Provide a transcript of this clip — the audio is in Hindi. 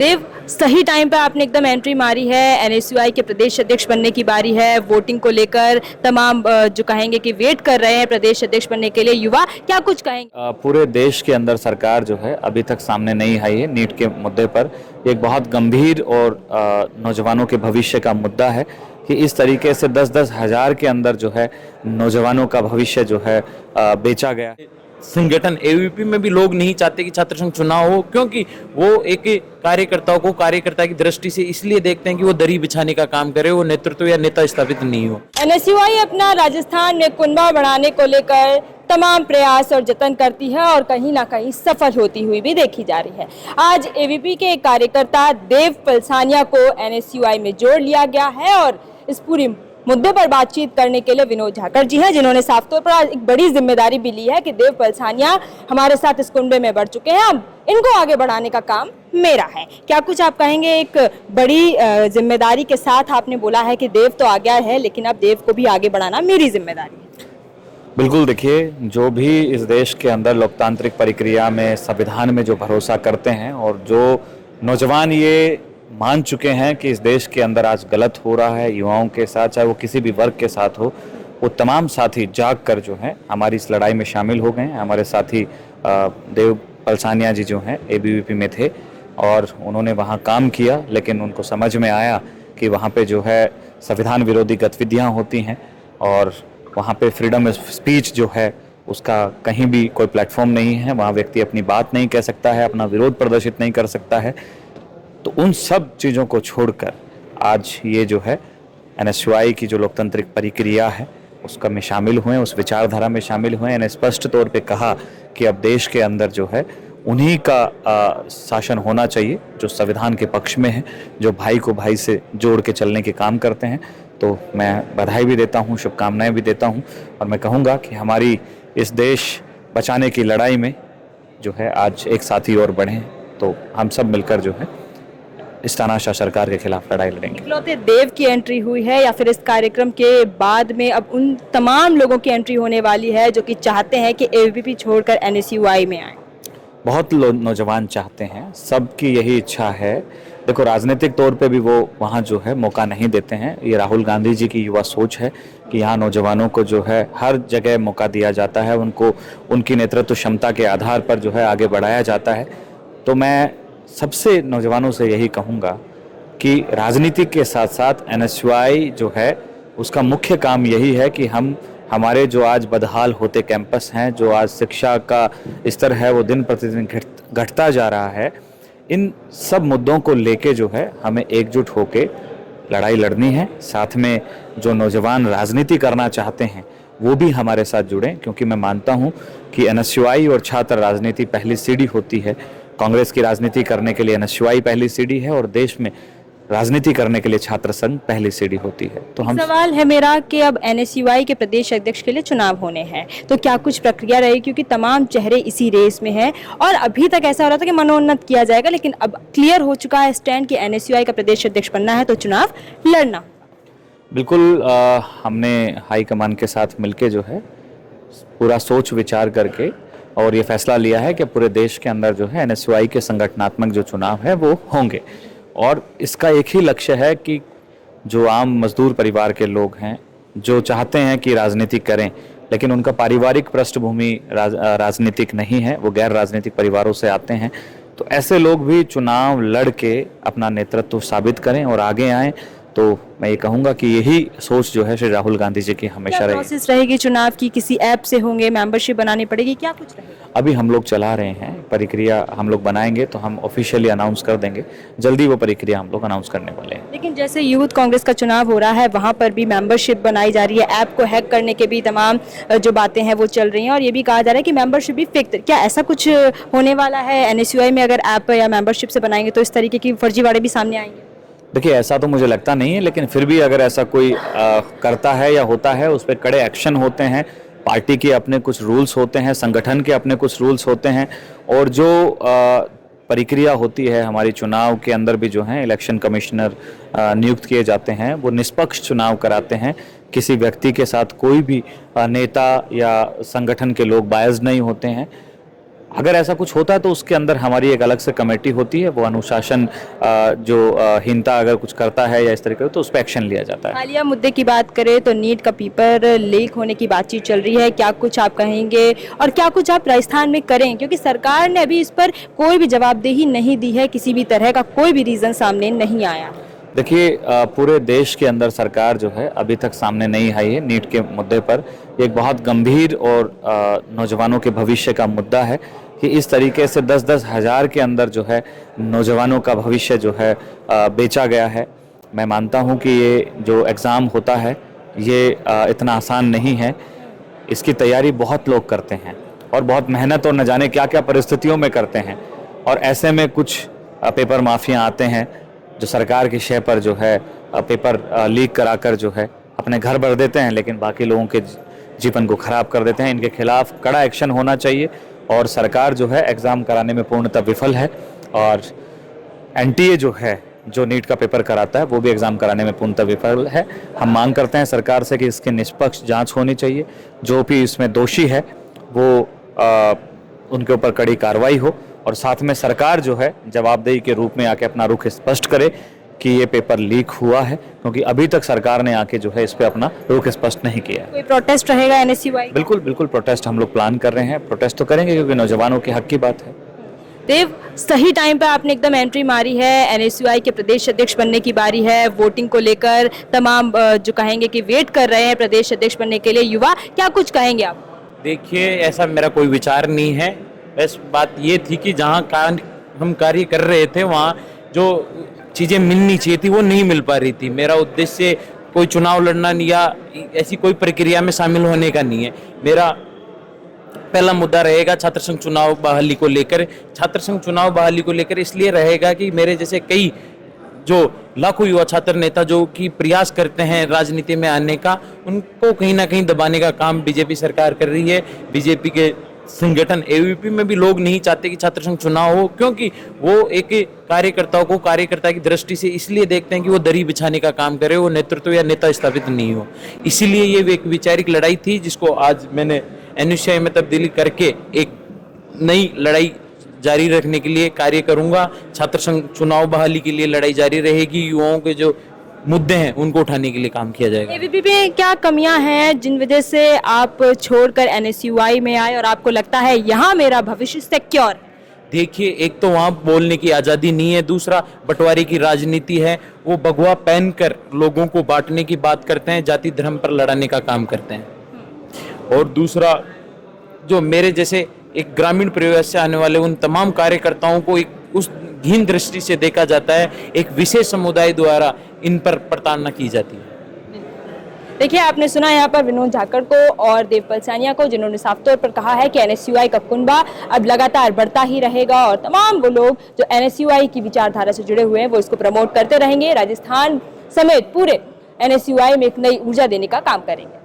देव, सही टाइम पे आपने एकदम एंट्री मारी है। एनएसयूआई के प्रदेश अध्यक्ष बनने की बारी है। वोटिंग को लेकर तमाम जो कहेंगे कि वेट कर रहे हैं प्रदेश अध्यक्ष बनने के लिए युवा, क्या कुछ कहेंगे? पूरे देश के अंदर सरकार जो है अभी तक सामने नहीं आई है। नीट के मुद्दे पर एक बहुत गंभीर और नौजवानों के भविष्य का मुद्दा है कि इस तरीके से 10-10 हजार के अंदर जो है नौजवानों का भविष्य जो है बेचा गया है। संगठन एबीवीपी में भी लोग नहीं चाहते कि छात्र संघ चुनाव हो, क्योंकि वो एक कार्यकर्ताओं को कार्यकर्ता की दृष्टि से इसलिए देखते हैं कि वो दरी बिछाने का काम करे, वो नेतृत्व या नेता स्थापित नहीं हो। एनएसयूआई अपना राजस्थान में कुनबा बढ़ाने को लेकर तमाम प्रयास और जतन करती है और कहीं ना कहीं सफल होती हुई भी देखी जा रही है। आज एबीवीपी के एक कार्यकर्ता देव पलसानिया को एनएसयूआई में जोड़ लिया गया है और इस पूरी मुद्दे पर बातचीत करने के लिए विनोद झाकर जी हैं, जिन्होंने साफ तौर पर एक बड़ी जिम्मेदारी भी ली है कि देव पलसानिया हमारे साथ इस कुनबे में बढ़ चुके हैं, अब इनको आगे बढ़ाने का काम मेरा है। क्या कुछ आप कहेंगे? एक बड़ी जिम्मेदारी के साथ आपने बोला है कि देव तो आ गया है, लेकिन अब देव को भी आगे बढ़ाना मेरी जिम्मेदारी है। बिल्कुल, देखिए, जो भी इस देश के अंदर लोकतांत्रिक प्रक्रिया में, संविधान में जो भरोसा करते हैं और जो नौजवान ये मान चुके हैं कि इस देश के अंदर आज गलत हो रहा है युवाओं के साथ, चाहे वो किसी भी वर्ग के साथ हो, वो तमाम साथी जाग कर जो है हमारी इस लड़ाई में शामिल हो गए हैं। हमारे साथी देव पलसानिया जी जो हैं एबीवीपी में थे और उन्होंने वहाँ काम किया, लेकिन उनको समझ में आया कि वहाँ पे जो है संविधान विरोधी गतिविधियाँ होती हैं और वहाँ पे फ्रीडम ऑफ स्पीच जो है उसका कहीं भी कोई प्लेटफॉर्म नहीं है। वहाँ व्यक्ति अपनी बात नहीं कह सकता है, अपना विरोध प्रदर्शित नहीं कर सकता है। तो उन सब चीज़ों को छोड़कर आज ये जो है एनएसयूआई की जो लोकतांत्रिक प्रक्रिया है उसका में शामिल हुए, उस विचारधारा में शामिल हुए। इन्हें स्पष्ट तौर पे कहा कि अब देश के अंदर जो है उन्हीं का शासन होना चाहिए जो संविधान के पक्ष में है, जो भाई को भाई से जोड़ के चलने के काम करते हैं। तो मैं बधाई भी देता हूँ, शुभकामनाएं भी देता हूँ और मैं कहूँगा कि हमारी इस देश बचाने की लड़ाई में जो है आज एक साथी और बढ़े हैं, तो हम सब मिलकर जो है इस तानाशाह सरकार के खिलाफ लड़ाई लड़ेंगे। इकलौते देव की एंट्री हुई है या फिर इस कार्यक्रम के बाद में अब उन तमाम लोगों की एंट्री होने वाली है जो कि चाहते हैं कि एबीवीपी छोड़कर एनएसयूआई में आए? बहुत नौजवान चाहते हैं, सबकी यही इच्छा है। देखो, राजनीतिक तौर पे भी वो वहाँ जो है मौका नहीं देते हैं। ये राहुल गांधी जी की युवा सोच है कि यहाँ नौजवानों को जो है हर जगह मौका दिया जाता है, उनको उनकी नेतृत्व क्षमता के आधार पर जो है आगे बढ़ाया जाता है। तो मैं सबसे नौजवानों से यही कहूँगा कि राजनीति के साथ साथ एनएसयूआई जो है उसका मुख्य काम यही है कि हम हमारे जो आज बदहाल होते कैंपस हैं, जो आज शिक्षा का स्तर है वो दिन प्रतिदिन घटता जा रहा है, इन सब मुद्दों को लेके जो है हमें एकजुट होके लड़ाई लड़नी है। साथ में जो नौजवान राजनीति करना चाहते हैं वो भी हमारे साथ जुड़ें, क्योंकि मैं मानता हूँ कि एनएसयूआई और छात्र राजनीति पहली सीढ़ी होती है। कांग्रेस की राजनीति करने के लिए एनएसयूआई पहली सीढ़ी है और देश में राजनीति करने के लिए छात्र संघ पहली सीढ़ी होती है। तो हम सवाल है मेरा कि अब एनएसयूआई के प्रदेश अध्यक्ष के लिए चुनाव होने हैं, तो क्या कुछ प्रक्रिया रहेगी? क्योंकि तमाम चेहरे इसी रेस में हैं और अभी तक ऐसा हो रहा था कि मनोन्नत किया जाएगा, लेकिन अब क्लियर हो चुका है स्टैंड कि एनएसयूआई का प्रदेश अध्यक्ष बनना है तो चुनाव लड़ना। बिल्कुल, हमने हाईकमान के साथ मिलके जो है पूरा सोच विचार करके और ये फैसला लिया है कि पूरे देश के अंदर जो है एनएसयूआई के संगठनात्मक जो चुनाव है वो होंगे और इसका एक ही लक्ष्य है कि जो आम मजदूर परिवार के लोग हैं जो चाहते हैं कि राजनीति करें लेकिन उनका पारिवारिक पृष्ठभूमि राजनीतिक नहीं है, वो गैर राजनीतिक परिवारों से आते हैं, तो ऐसे लोग भी चुनाव लड़ के अपना नेतृत्व साबित करें और आगे आएं। तो मैं ये कहूँगा कि यही सोच जो है श्री राहुल गांधी जी की हमेशा रहेगी। प्रोसेस रहेगी चुनाव की? किसी ऐप से होंगे, मेंबरशिप बनानी पड़ेगी, क्या कुछ रहेगा? अभी हम लोग चला रहे हैं प्रक्रिया, हम लोग बनाएंगे तो हम ऑफिशियली अनाउंस कर देंगे, जल्दी वो प्रक्रिया हम लोग अनाउंस करने वाले हैं। लेकिन जैसे यूथ कांग्रेस का चुनाव हो रहा है वहाँ पर भी मेंबरशिप बनाई जा रही है, ऐप को हैक करने के भी तमाम जो बातें हैं वो चल रही हैं और ये भी कहा जा रहा है कि मेंबरशिप भी फिक्स। क्या ऐसा कुछ होने वाला है एनएसयूआई में? अगर ऐप या मेंबरशिप से बनाएंगे तो इस तरीके की फर्जीवाड़े भी सामने आएंगे? देखिए, ऐसा तो मुझे लगता नहीं है, लेकिन फिर भी अगर ऐसा कोई करता है या होता है उस पर कड़े एक्शन होते हैं। पार्टी के अपने कुछ रूल्स होते हैं, संगठन के अपने कुछ रूल्स होते हैं और जो प्रक्रिया होती है हमारी चुनाव के अंदर भी जो है इलेक्शन कमिश्नर नियुक्त किए जाते हैं, वो निष्पक्ष चुनाव कराते हैं। किसी व्यक्ति के साथ कोई भी नेता या संगठन के लोग बायस्ड नहीं होते हैं। अगर ऐसा कुछ होता है तो उसके अंदर हमारी एक अलग से कमेटी होती है, वो अनुशासन हीनता अगर कुछ करता है या इस तरीके तो उस पर एक्शन लिया जाता है। हालिया मुद्दे की बात करें तो नीट का पेपर लीक होने की बातचीत चल रही है, क्या कुछ आप कहेंगे और क्या कुछ आप राजस्थान में करें, क्योंकि सरकार ने अभी इस पर कोई भी जवाबदेही नहीं दी है, किसी भी तरह का कोई भी रीज़न सामने नहीं आया। देखिए, पूरे देश के अंदर सरकार जो है अभी तक सामने नहीं आई है नीट के मुद्दे पर। एक बहुत गंभीर और नौजवानों के भविष्य का मुद्दा है कि इस तरीके से 10-10 हज़ार के अंदर जो है नौजवानों का भविष्य जो है बेचा गया है। मैं मानता हूं कि ये जो एग्ज़ाम होता है ये इतना आसान नहीं है, इसकी तैयारी बहुत लोग करते हैं और बहुत मेहनत और न जाने क्या क्या परिस्थितियों में करते हैं, और ऐसे में कुछ पेपर माफिया आते हैं जो सरकार की शय पर जो है पेपर लीक कराकर जो है अपने घर भर देते हैं, लेकिन बाकी लोगों के जीवन को खराब कर देते हैं। इनके खिलाफ कड़ा एक्शन होना चाहिए और सरकार जो है एग्ज़ाम कराने में पूर्णतः विफल है, और एनटीए जो है जो नीट का पेपर कराता है वो भी एग्ज़ाम कराने में पूर्णतः विफल है। हम मांग करते हैं सरकार से कि इसकी निष्पक्ष जांच होनी चाहिए, जो भी इसमें दोषी है वो उनके ऊपर कड़ी कार्रवाई हो, और साथ में सरकार जो है जवाबदेही के रूप में आके अपना रुख स्पष्ट करे कि ये पेपर लीक हुआ है, क्योंकि अभी तक सरकार ने आके जो है इस पे अपना रुख स्पष्ट नहीं किया है। कोई प्रोटेस्ट रहेगा एनएसयूआई? बिल्कुल बिल्कुल प्रोटेस्ट हम लोग प्लान कर रहे हैं, प्रोटेस्ट तो करेंगे क्योंकि नौजवानों के हक की बात है। देव, सही टाइम पे आपने एकदम एंट्री मारी है, एनएसयूआई के प्रदेश अध्यक्ष बनने की बारी है, वोटिंग को लेकर तमाम जो कहेंगे कि वेट कर रहे हैं प्रदेश अध्यक्ष बनने के लिए युवा, क्या कुछ कहेंगे आप? देखिए, ऐसा मेरा कोई विचार नहीं है। बस बात ये थी कि जहाँ हम कार्य कर रहे थे वहाँ जो चीज़ें मिलनी चाहिए थी वो नहीं मिल पा रही थी। मेरा उद्देश्य कोई चुनाव लड़ना या ऐसी कोई प्रक्रिया में शामिल होने का नहीं है। मेरा पहला मुद्दा रहेगा छात्र संघ चुनाव बहाली को लेकर। छात्र संघ चुनाव बहाली को लेकर इसलिए रहेगा कि मेरे जैसे कई जो लाखों युवा छात्र नेता जो कि प्रयास करते हैं राजनीति में आने का, उनको कहीं ना कहीं दबाने का काम बीजेपी सरकार कर रही है। बीजेपी के संगठन एबीवीपी में भी लोग नहीं चाहते कि छात्र संघ चुनाव हो, क्योंकि वो एक कार्यकर्ताओं को कार्यकर्ता की दृष्टि से इसलिए देखते हैं कि वो दरी बिछाने का काम करे, वो नेतृत्व या नेता स्थापित नहीं हो। इसीलिए ये एक वैचारिक लड़ाई थी जिसको आज मैंने एनएसयूआई में तब्दीली करके एक नई लड़ाई जारी रखने के लिए कार्य करूंगा। छात्र संघ चुनाव बहाली के लिए लड़ाई जारी रहेगी। युवाओं के जो मुद्दे हैं उनको उठाने के लिए काम किया जाएगा। एबीवीपी में क्या कमियां हैं जिन वजह से आप छोड़कर एनएसयूआई में आए और आपको लगता है यहाँ मेरा भविष्य सिक्योर? देखिए, एक तो वहाँ बोलने की आज़ादी नहीं है, दूसरा बंटवारे की राजनीति है। वो भगवा पहनकर लोगों को बांटने की बात करते हैं, जाति धर्म पर लड़ाने का काम करते हैं। और दूसरा, जो मेरे जैसे एक ग्रामीण परिवेश से आने वाले उन तमाम कार्यकर्ताओं को एक उस हीन दृष्टि से देखा जाता है, एक विशेष समुदाय द्वारा इन पर प्रताड़ना की जाती है। देखिए, आपने सुना यहाँ पर विनोद झाकड़ को और देव पलसानिया को, जिन्होंने साफ तौर पर कहा है कि एनएसयूआई का कुनबा अब लगातार बढ़ता ही रहेगा और तमाम वो लोग जो एनएसयूआई की विचारधारा से जुड़े हुए हैं वो इसको प्रमोट करते रहेंगे, राजस्थान समेत पूरे एनएसयूआई में एक नई ऊर्जा देने का काम करेंगे।